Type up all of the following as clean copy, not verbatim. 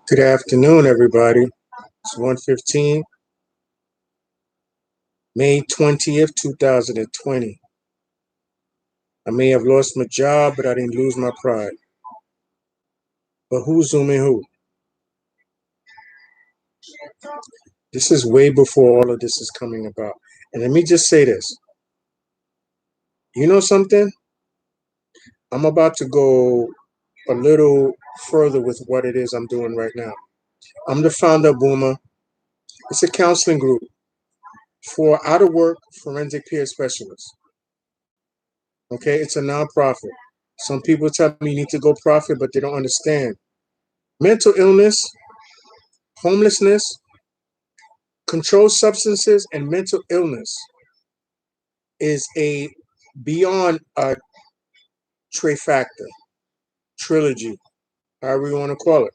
Good afternoon, everybody. It's 1:15, May 20th, 2020. I may have lost my job, but I didn't lose my pride. But who's zooming who? This is way before all of this is coming about. And let me just say this. You know something? I'm about to go a little further with what it is I'm doing right now. I'm the founder of B.U.M.M.A. It's a counseling group for out of work forensic peer specialists. Okay, it's a nonprofit. Some people tell me you need to go profit, but they don't understand. Mental illness, homelessness, controlled substances, and mental illness is a beyond a trifactor, trilogy, however you want to call it.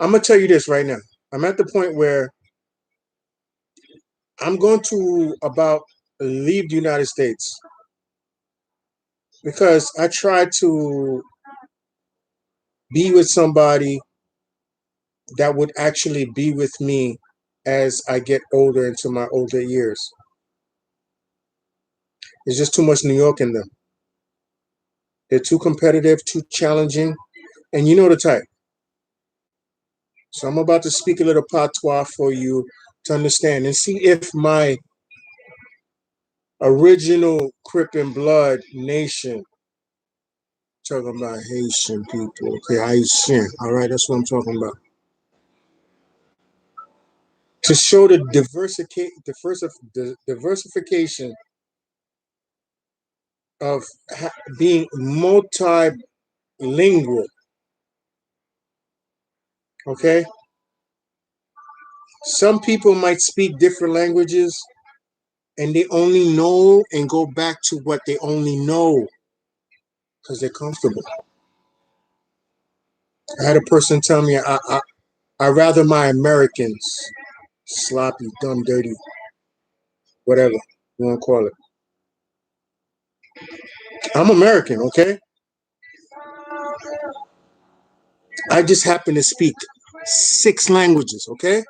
I'm gonna tell you this right now. I'm at the point where I'm going to about leave the United States because I tried to be with somebody that would actually be with me as I get older into my older years. There's just too much New York in them. They're too competitive, too challenging, and you know the type. So I'm about to speak a little patois for you to understand and see if my original Crip and Blood nation, talking about Haitian people, okay, Haitian, all right, that's what I'm talking about. To show the diversification of being multilingual, okay? Some people might speak different languages and they only know and go back to what they only know because they're comfortable. I had a person tell me, I rather my Americans, sloppy, dumb, dirty, whatever you want to call it. I'm American, okay? I just happen to speak 6 languages, okay?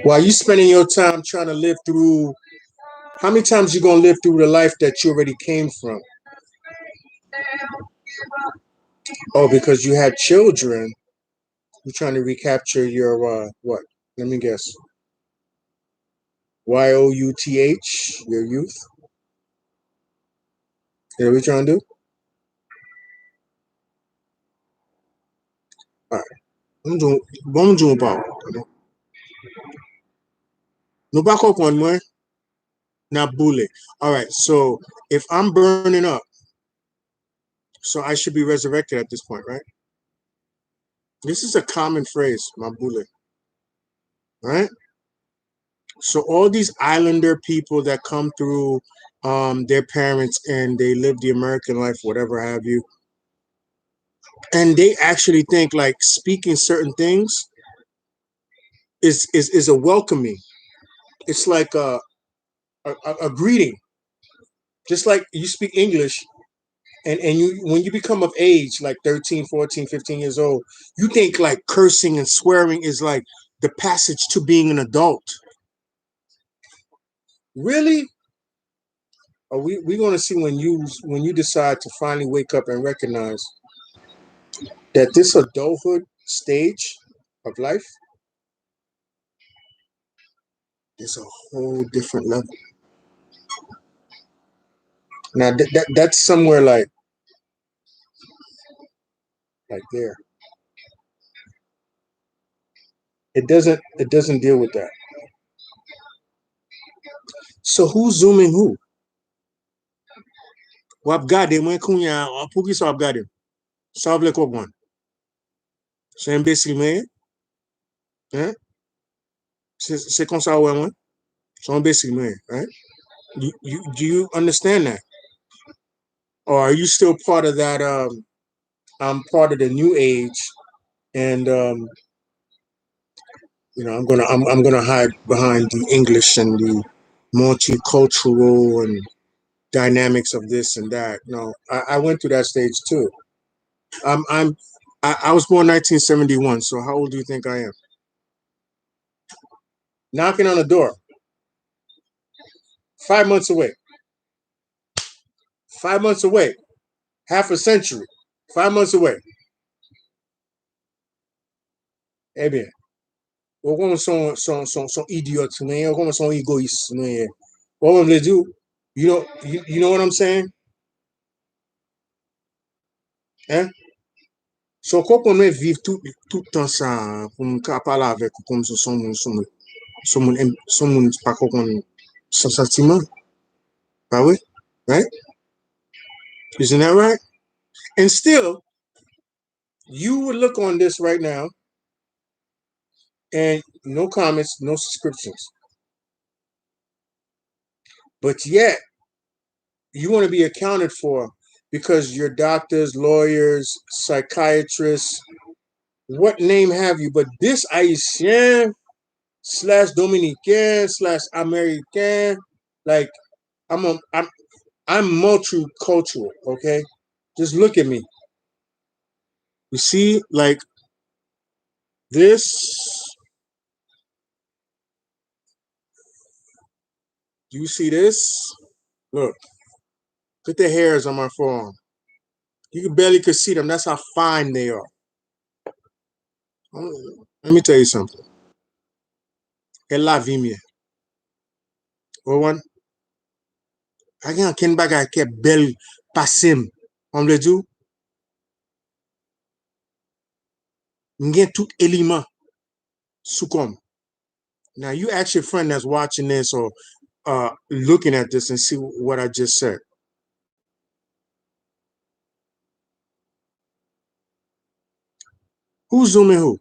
While you spending your time trying to live through, how many times you gonna live through the life that you already came from? Oh, because you had children, you're trying to recapture your what? Let me guess. Youth, your youth. You know what we trying to do? All right. Vamos de um pau. No back one more. Not bullet. All right. So if I'm burning up, so I should be resurrected at this point, right? This is a common phrase, my bullet. Right? So all these islander people that come through their parents and they live the American life, whatever have you, and they actually think like speaking certain things is a welcoming. It's like a greeting. Just like you speak English and you when you become of age, like 13, 14, 15 years old, you think like cursing and swearing is like the passage to being an adult. Really? Are we going to see when you decide to finally wake up and recognize that this adulthood stage of life is a whole different level. Now that's somewhere like there. It doesn't deal with that. So who's zooming who? Wapgade mwen kounya pou ki sa wapgade? Sa vle kopwan? Se imbécile mwen? Hein? C'est comme ça ouais mwen? So imbécile mwen, right? Do you understand that? Or are you still part of that I'm part of the new age and I'm gonna hide behind the English and the multicultural and dynamics of this and that. No, I went through that stage too. I'm I was born 1971. So how old do you think I am? Knocking on the door. 5 months away. 5 months away. Half a century. 5 months away. Eh bien. Ou kon son idiot men, ou kon son egoist men. What will they do? You know what I'm saying? Hein? So kon kon men vive tout tan sa pou m ka pala avek ou kom son moun pa kon son sentimen. Ba we? Right? Isn't that right? And still, you would look on this right now and no comments, no subscriptions. But yet, you want to be accounted for because your doctors, lawyers, psychiatrists, what name have you? But this Haitian slash Dominican slash American, like I'm multicultural. Okay, just look at me. You see, like this. Do you see this? Look at the hairs on my forearm. You can barely could see them. That's how fine they are. Let me tell you something. Elle la vie mieux. One, ken bagay ke bel pasim. On le do, m'gen tout élément sous comme. Now you ask your friend that's watching this or looking at this and see what I just said. Who's zooming who?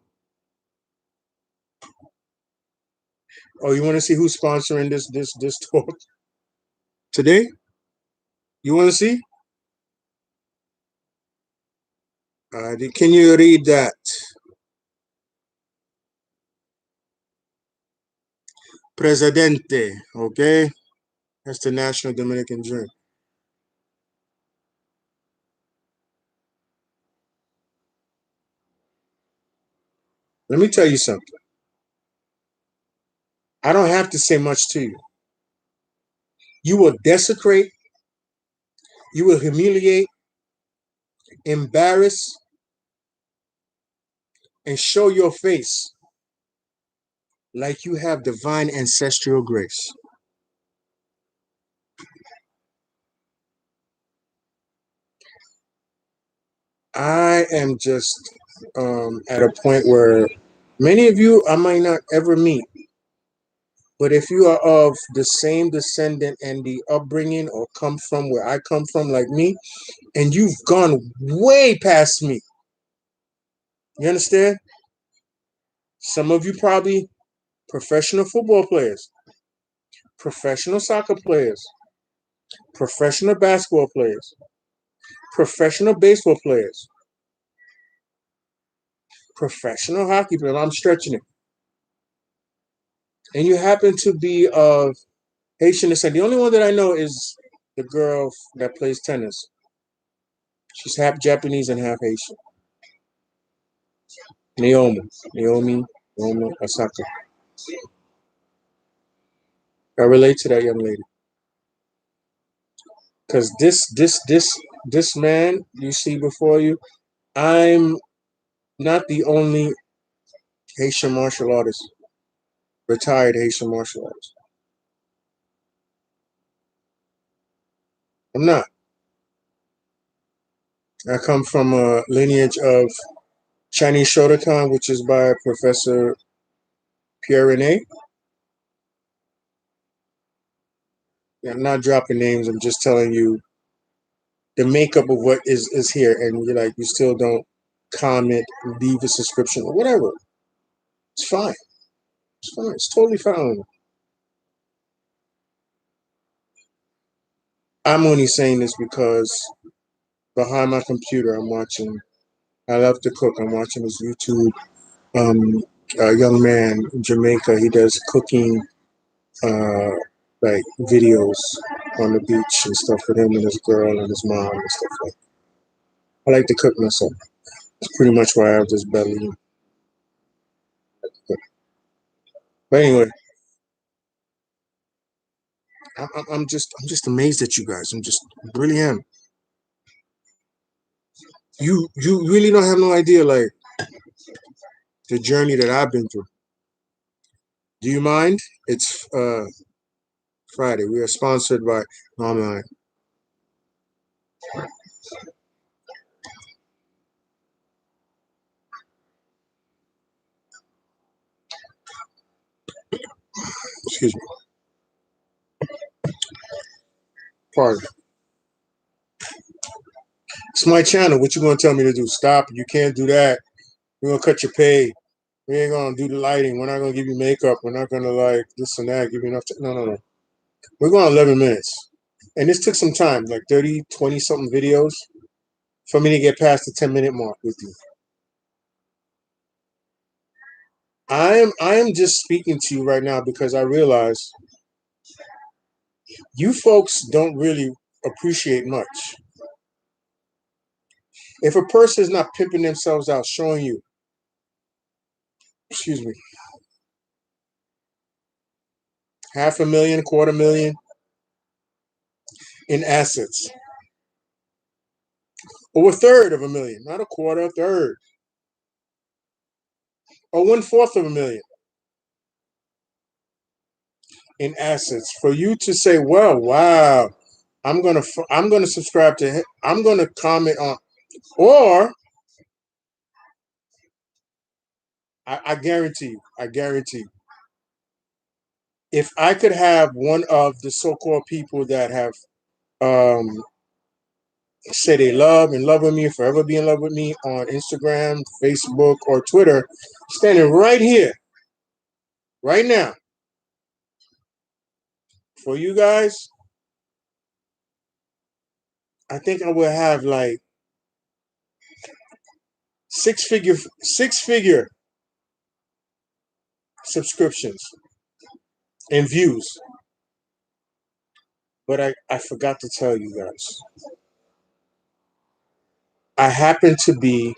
Oh, you want to see who's sponsoring this talk today? You want to see? Can you read that? Presidente, okay? That's the national Dominican drink. Let me tell you something. I don't have to say much to you. You will desecrate, you will humiliate, embarrass, and show your face like you have divine ancestral grace. I am just at a point where many of you I might not ever meet, but if you are of the same descendant and the upbringing or come from where I come from, like me, and you've gone way past me, you understand? Some of you probably professional football players, professional soccer players, professional basketball players, professional baseball players, professional hockey players. I'm stretching it. And you happen to be of Haitian descent. The only one that I know is the girl that plays tennis. She's half Japanese and half Haitian. Naomi. Naomi. Naomi Osaka. I relate to that young lady. Because this man you see before you, I'm not the only Haitian martial artist, retired Haitian martial artist. I'm not. I come from a lineage of Chinese Shotokan, which is by Professor Pierre Rene. Yeah, I'm not dropping names. I'm just telling you the makeup of what is here, and you're like, you still don't comment, leave a subscription, or whatever. It's fine. It's fine. It's totally fine. I'm only saying this because behind my computer, I'm watching. I love to cook. I'm watching this YouTube. A young man in Jamaica. He does cooking, like videos. on the beach and stuff with him and his girl and his mom and stuff like that. I like to cook myself. It's pretty much why I have this belly. But anyway, I'm just amazed at you guys. Really am. You really don't have no idea like the journey that I've been through. Do you mind? It's Friday. We are sponsored by Online. Excuse me. Pardon. It's my channel. What you gonna tell me to do? Stop. You can't do that. We're gonna cut your pay. We ain't gonna do the lighting. We're not gonna give you makeup. We're not gonna like this and that. Give you enough. No, no, no. We're going 11 minutes. And this took some time, like 30, 20 something videos for me to get past the 10-minute mark with you. I am just speaking to you right now because I realize you folks don't really appreciate much. If a person is not pimping themselves out, showing you, excuse me, 500,000, 250,000 in assets, or a third of a million, not a quarter, a third, or 1/4 of a million in assets, for you to say, well, wow, I'm gonna subscribe to him, I'm gonna comment on, or I guarantee you, if I could have one of the so-called people that have um, say they love and love with me, forever be in love with me on Instagram, Facebook, or Twitter, standing right here, right now, for you guys, I think I would have like six figure subscriptions and views. But I forgot to tell you guys. I happen to be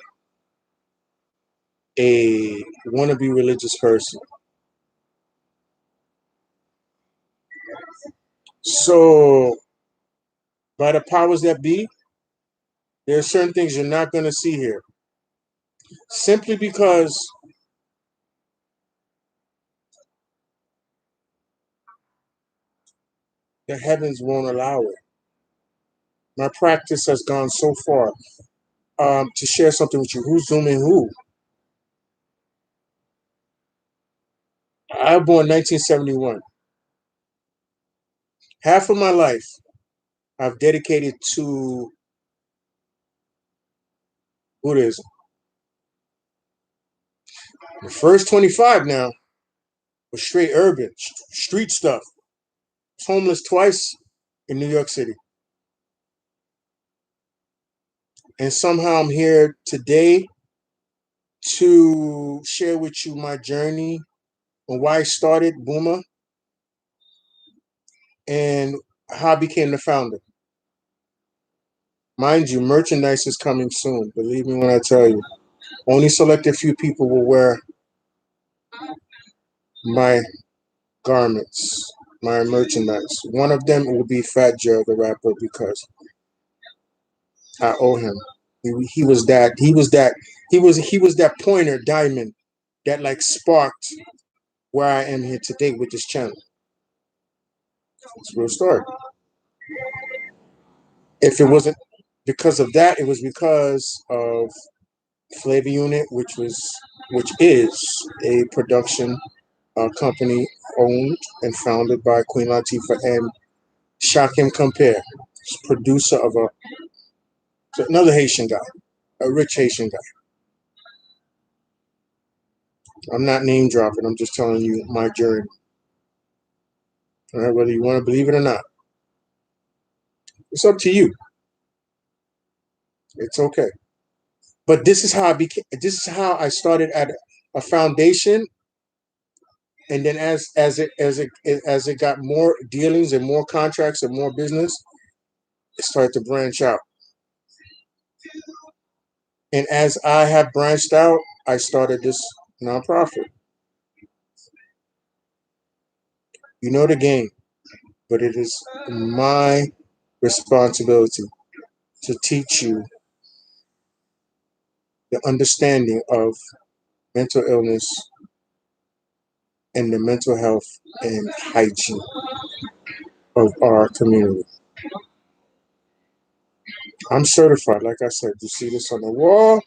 a wannabe religious person. So by the powers that be, there are certain things you're not going to see here. Simply because the heavens won't allow it. My practice has gone so far. To share something with you, who's zooming who? I was born 1971. Half of my life I've dedicated to Buddhism. The first 25 now was straight urban, street stuff. I was homeless twice in New York City. And somehow I'm here today to share with you my journey and why I started B.U.M.M.A and how I became the founder. Mind you, merchandise is coming soon. Believe me when I tell you. Only selected few people will wear my garments, my merchandise. One of them will be Fat Joe, the rapper, because I owe him. He was that. He was that. He was that pointer diamond that like sparked where I am here today with this channel. It's a real story. If it wasn't because of that, it was because of Flavor Unit, which is a production company owned and founded by Queen Latifah and Shakim Compare, producer of another Haitian guy, a rich Haitian guy. I'm not name dropping. I'm just telling you my journey. All right, whether you want to believe it or not, it's up to you. It's okay. But this is how I became. This is how I started at a foundation And then as it got more dealings and more contracts and more business, it started to branch out. And as I have branched out, I started this nonprofit. You know the game, but it is my responsibility to teach you the understanding of mental illness and the mental health and hygiene of our community. I'm certified, like I said. You see this on the wall?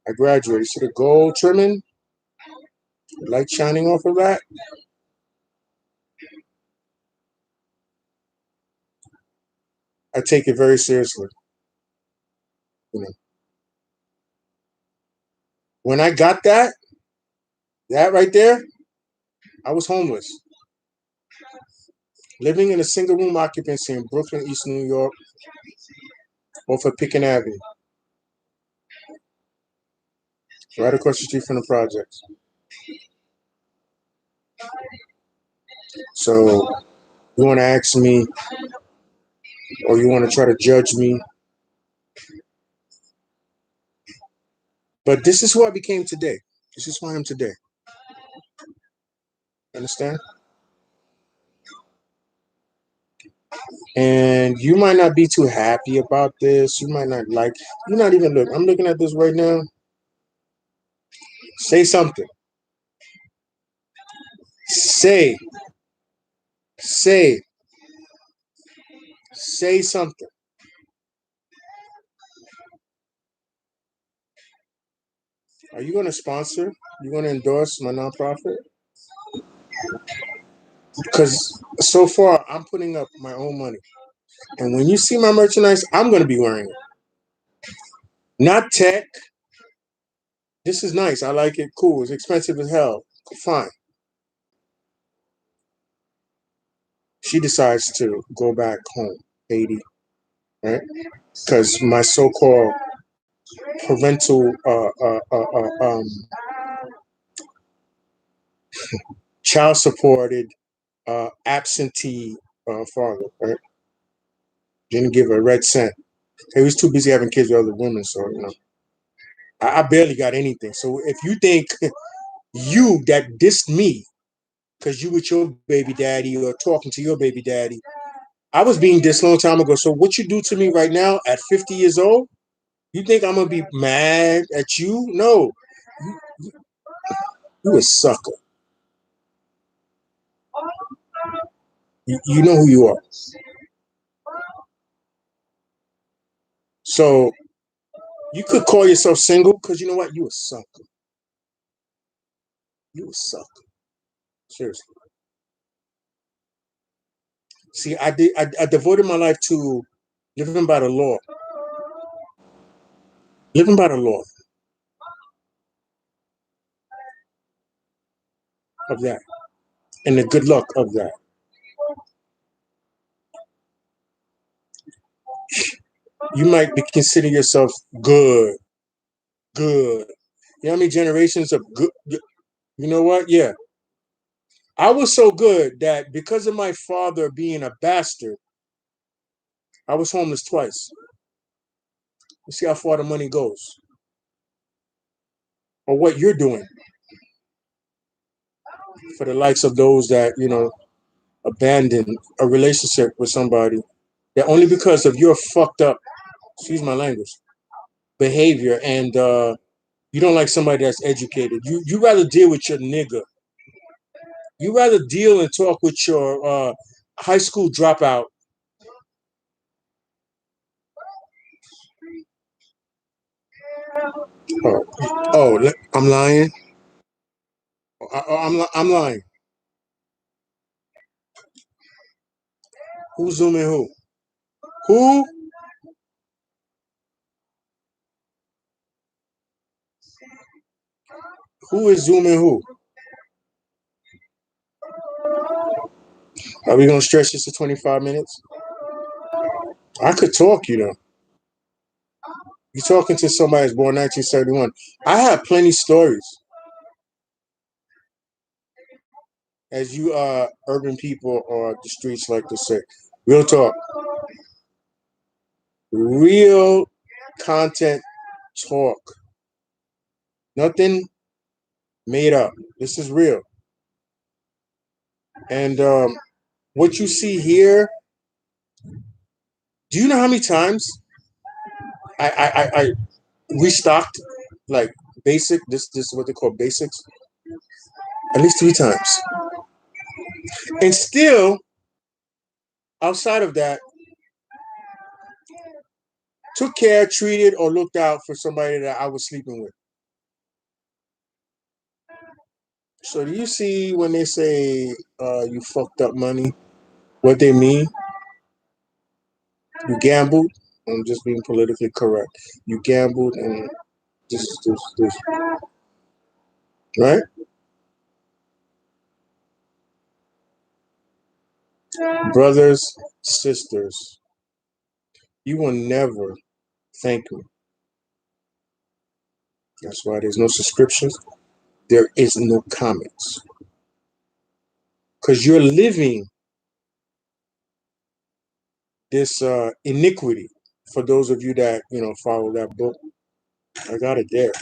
I graduated. See the gold trimming? The light shining off of that? I take it very seriously. You know, when I got that right there, I was homeless, living in a single room occupancy in Brooklyn, East New York, off of Picken Avenue, right across the street from the projects. So you want to ask me, or you want to try to judge me, but this is who I became today. This is who I am today. Understand? And you might not be too happy about this. You might not like. You're not even look. I'm looking at this right now. Say something. Say, say, say something. Are you going to sponsor? You going to endorse my nonprofit? Because so far I'm putting up my own money, and when you see my merchandise, I'm going to be wearing it. Not tech. This is nice. I like it. Cool. It's expensive as hell. Fine. She decides to go back home, Haiti, right? Because my so-called parental child supported absentee father, right? Didn't give a red cent. He was too busy having kids with other women, so I barely got anything. So if you think you that dissed me because you with your baby daddy or talking to your baby daddy, I was being dissed a long time ago. So what you do to me right now at 50 years old, you think I'm gonna be mad at you? No, you, you a sucker. You know who you are. So you could call yourself single because you know what? You a sucker. You a sucker. Seriously. See, I devoted my life to living by the law. Living by the law of that. And the good luck of that. You might be consider yourself good. Good. You know how many generations of good you know what? Yeah. I was so good that because of my father being a bastard, I was homeless twice. You see how far the money goes. Or what you're doing for the likes of those that, abandon a relationship with somebody that only because of your fucked up, excuse my language, behavior and you don't like somebody that's educated. You rather deal with your nigga. You rather deal and talk with your high school dropout. Oh, I'm lying. I'm lying. Who's zooming who? Who? Who is zooming who? Are we gonna stretch this to 25 minutes? I could talk, you know. You're talking to somebody that's born 1971. I have plenty stories. as you urban people or the streets like to say. Real talk, real content talk. Nothing made up. This is real. And what you see here, do you know how many times I restocked like basic? This is what they call basics. At least 3 times. And still, outside of that, took care, treated, or looked out for somebody that I was sleeping with. So do you see when they say you fucked up money, what they mean? You gambled. I'm just being politically correct. You gambled and this, right? Brothers, sisters, you will never thank me. That's why there's no subscriptions. There is no comments. Because you're living this iniquity. For those of you that follow that book, I got it there.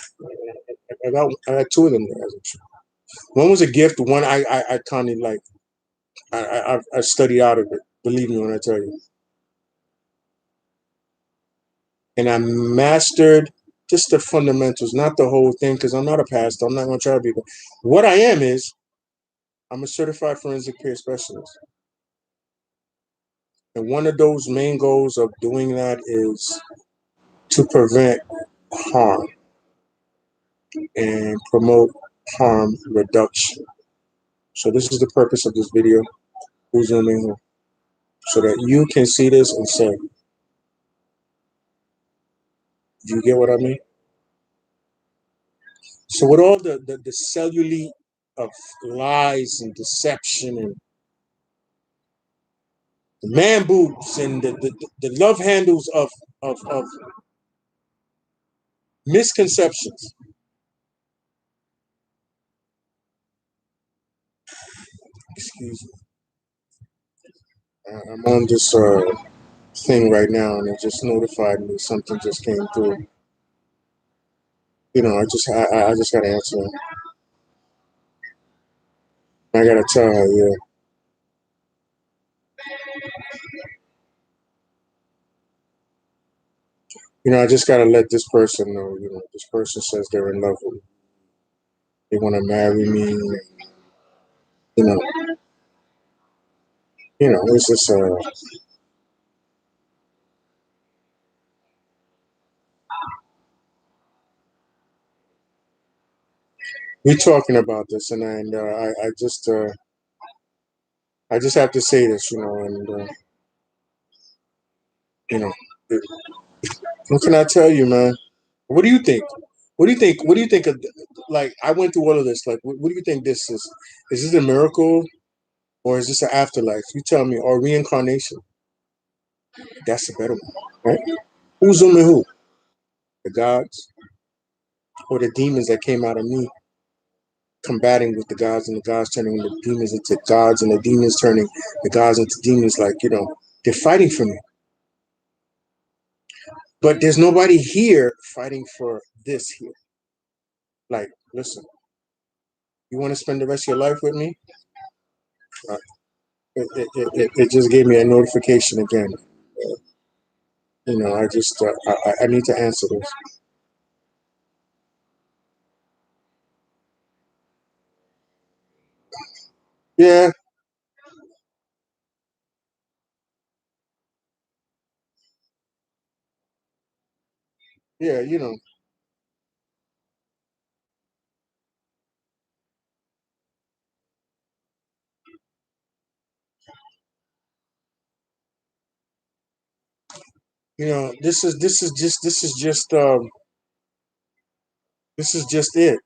I got two of them there. One was a gift. One I kind of like. I studied out of it. Believe me when I tell you. And I mastered just the fundamentals, not the whole thing, because I'm not a pastor. I'm not going to try to be. What I am is I'm a certified forensic peer specialist. And one of those main goals of doing that is to prevent harm and promote harm reduction. So this is the purpose of this video, Who's Zooming Who, so that you can see this and say, do you get what I mean? So with all the cellulite of lies and deception and the man boobs and the love handles of misconceptions. Excuse me. I'm on this thing right now, and it just notified me something just came through. I just gotta answer it. I gotta tell her, yeah. I just gotta let this person know. This person says they're in love with me. They want to marry me. You know, it's just we're talking about this, and I just have to say this, and you know, what can I tell you, man? What do you think? What do you think? What do you think of? Like, I went through all of this. Like, what do you think this is? Is this a miracle, or is this an afterlife? You tell me, or reincarnation? That's a better one, right? Who's zooming who? The gods or the demons that came out of me, combating with the gods, and the gods turning the demons into gods, and the demons turning the gods into demons? Like, they're fighting for me. But there's nobody here fighting for this here. Like, listen, you want to spend the rest of your life with me? Uh, it just gave me a notification again. I just I need to answer this. Yeah, yeah. This is just it.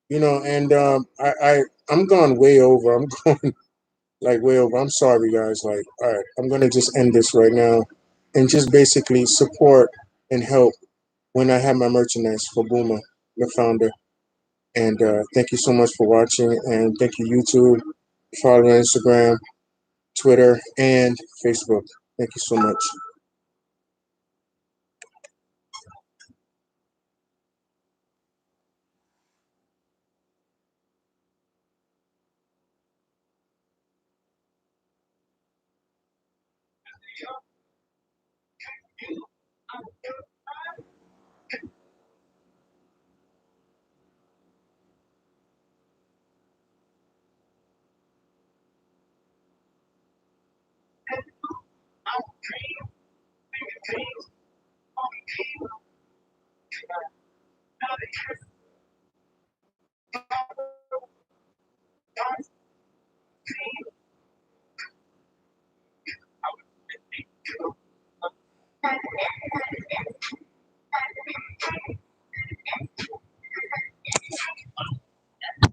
And I'm gone way over. I'm going like way over. I'm sorry, guys. Like, all right, I'm gonna just end this right now, and just basically support and help when I have my merchandise for Boomer, the founder. And thank you so much for watching. And thank you, YouTube. Follow Instagram, Twitter, and Facebook. Thank you so much.